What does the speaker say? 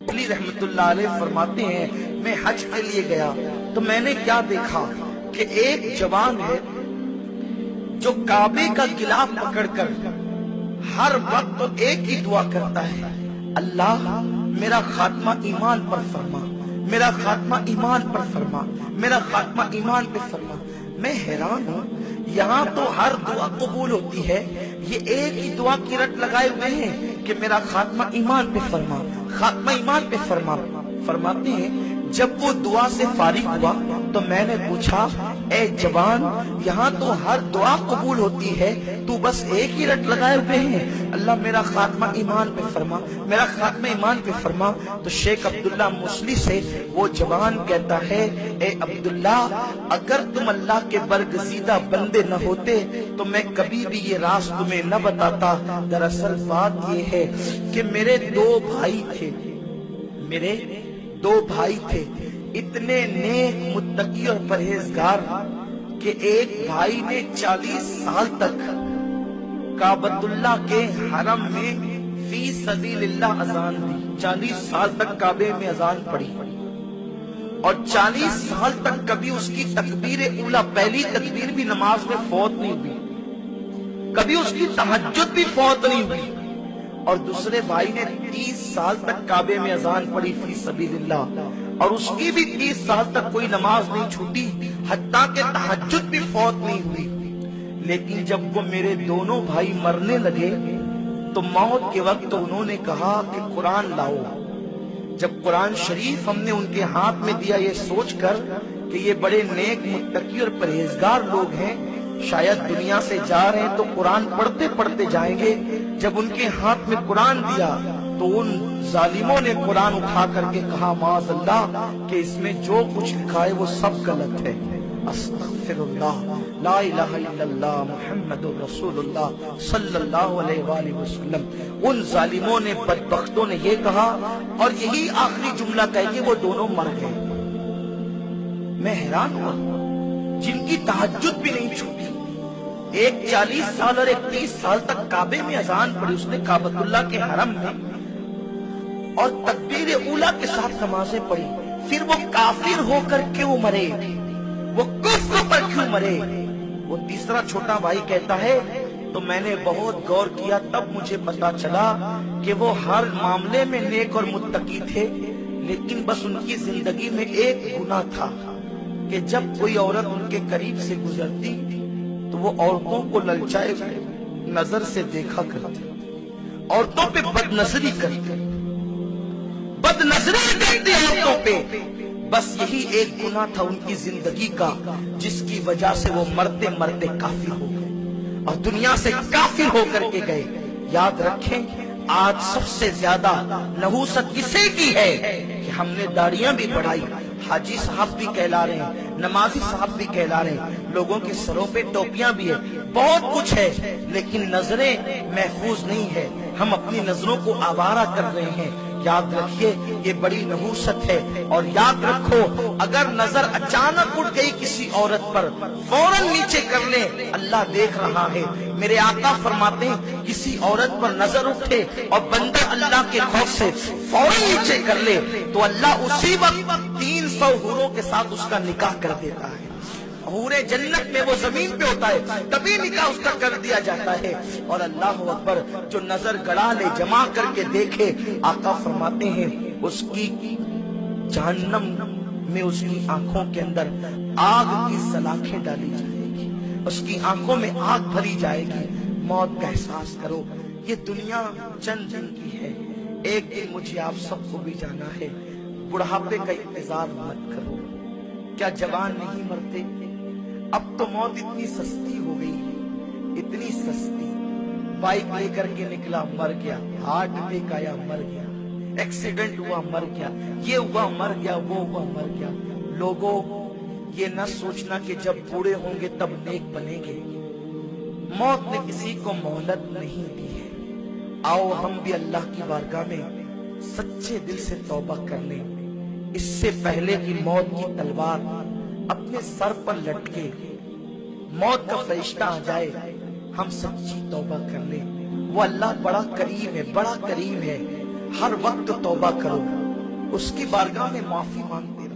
علی رحمت اللہ علیہ فرماتے ہیں میں حج کے لیے گیا تو میں نے کیا دیکھا کہ ایک جوان ہے جو کعبے کا غلاف پکڑ کر ہر وقت ایک ہی دعا کرتا ہے، اللہ میرا خاتمہ ایمان پر فرما، میرا خاتمہ ایمان پر فرما، میرا خاتمہ ایمان پر فرما۔ میں حیران ہوں، یہاں تو ہر دعا قبول ہوتی ہے، یہ ایک ہی دعا کی رٹ لگائے ہوئے ہیں کہ میرا خاتمہ ایمان پہ فرما، خاتمہ ایمان پہ فرما۔ فرماتے ہیں جب وہ دعا سے فارغ ہوا تو میں نے پوچھا، اے جوان یہاں تو ہر دعا قبول ہوتی ہے، تو بس ایک ہی رٹ لگائے ہوئے ہیں، اللہ میرا خاتمہ ایمان پہ فرما، میرا خاتمہ ایمان پہ فرما۔ تو شیخ عبداللہ موصلی سے وہ جوان کہتا ہے، اے عبداللہ اگر تم اللہ کے برگزیدہ بندے نہ ہوتے تو میں کبھی بھی یہ راز تمہیں نہ بتاتا۔ دراصل بات یہ ہے کہ میرے دو بھائی تھے اتنے نیک متقی اور پرہیزگار کہ ایک بھائی نے 40 سال تک کعبۃ اللہ کے حرم میں فی سبیل اللہ اذان دی، 40 سال تک کعبے میں اذان پڑھی اور 40 سال تک کبھی اس کی تکبیر اولا پہلی تکبیر بھی نماز میں فوت نہیں ہوئی، کبھی اس کی تہجد بھی فوت نہیں ہوئی۔ اور دوسرے بھائی نے 30 سال تک کعبے میں اذان پڑھی فی سبیل اللہ اور اس کی بھی 30 سال تک کوئی نماز نہیں چھوٹی، حتیٰ کہ تہجد بھی فوت نہیں ہوئی۔ لیکن جب وہ میرے دونوں بھائی مرنے لگے تو موت کے وقت انہوں نے کہا کہ قرآن لاؤ۔ جب قرآن شریف ہم نے ان کے ہاتھ میں دیا یہ سوچ کر کہ یہ بڑے نیک متقی اور پرہیزگار لوگ ہیں، شاید دنیا سے جا رہے ہیں تو قرآن پڑھتے پڑھتے جائیں گے، جب ان کے ہاتھ میں قرآن دیا تو ان ظالموں نے قرآن اٹھا کر کے کہا معاذ اللہ کہ اس میں جو کچھ لکھا ہے وہ سب غلط ہے، استغفر اللہ، لا الہ الا اللہ محمد رسول اللہ صلی اللہ علیہ وآلہ وسلم۔ ان ظالموں نے بدبختوں نے یہ کہا اور یہی آخری جملہ کہہ کے وہ دونوں مر گئے۔ میں حیران ہوا، جن کی تہجد بھی نہیں چھوٹی، ایک 40 سال اور ایک 30 سال تک کعبے میں اذان پڑھی اس نے کعبۃ اللہ کے حرم میں اور تکبیر اولا کے ساتھ نمازیں پڑھی، پھر وہ کافر ہو کر کیوں مرے، وہ کفر پر کیوں مرے؟ وہ تیسرا چھوٹا بھائی کہتا ہے تو میں نے بہت غور کیا، تب مجھے پتا چلا کہ وہ ہر معاملے میں نیک اور متقی تھے، لیکن بس ان کی زندگی میں ایک گناہ تھا کہ جب کوئی عورت ان کے قریب سے گزرتی تو وہ عورتوں کو للچائے نظر سے دیکھا کرتے، عورتوں پہ بد نظری کرتے عورتوں پہ۔ بس یہی ایک گناہ تھا ان کی زندگی کا جس کی وجہ سے وہ مرتے مرتے کافر ہو گئے اور دنیا سے کافر ہو کر کے گئے۔ یاد رکھیں آج سب سے زیادہ نحوست کسے کی ہے کہ ہم نے داڑیاں بھی بڑھائی، حاجی صاحب بھی کہلا رہے ہیں، نمازی صاحب بھی کہلا رہے ہیں، لوگوں کے سروں پہ ٹوپیاں بھی ہیں، بہت کچھ ہے، لیکن نظریں محفوظ نہیں ہے، ہم اپنی نظروں کو آوارہ کر رہے ہیں۔ یاد رکھیے یہ بڑی نحوست ہے، اور یاد رکھو اگر نظر اچانک اٹھ گئی کسی عورت پر فوراً نیچے کر لیں، اللہ دیکھ رہا ہے۔ میرے آقا فرماتے ہیں کسی عورت پر نظر اٹھے اور بندہ اللہ کے خوف سے فوراً نیچے کر لے تو اللہ اسی وقت 300 حوروں کے ساتھ اس کا نکاح کر دیتا ہے۔ حور جنت میں وہ زمین پہ ہوتا ہے تبھی نکاح اس کا کر دیا جاتا ہے۔ اور اللہ اکبر جو نظر گڑا لے جمع کر کے دیکھے، آقا فرماتے ہیں اس کی جہنم میں اس کی آنکھوں کے اندر آگ کی سلاخیں ڈالی جائے گی، اس کی آنکھوں میں آگ بھری جائے گی۔ موت کا احساس کرو، یہ دنیا چند دن کی ہے، ایک دن مجھے آپ سب کو بھی جانا ہے۔ بڑھاپے کا انتظار مت کرو، کیا جوان نہیں مرتے؟ اب تو موت اتنی سستی ہو گئی، اتنی سستی، بائک لے کر کے نکلا مر گیا، ہارٹ اٹیک آیا مر گیا، ایکسیڈنٹ ہوا مر گیا، یہ ہوا مر گیا، وہ ہوا مر گیا۔ لوگوں یہ نہ سوچنا کہ جب بوڑھے ہوں گے تب نیک بنیں گے، موت نے کسی کو مہلت نہیں دی ہے۔ آؤ ہم بھی اللہ کی بارگاہ میں سچے دل سے توبہ کر لیں، اس سے پہلے کہ موت کی تلوار اپنے سر پر لٹکے، موت کا فرشتہ آ جائے، ہم سچی توبہ کر لیں۔ وہ اللہ بڑا کریم ہے، بڑا کریم ہے، ہر وقت توبہ کرو۔ اس کی بارگاہ میں معافی مانگتے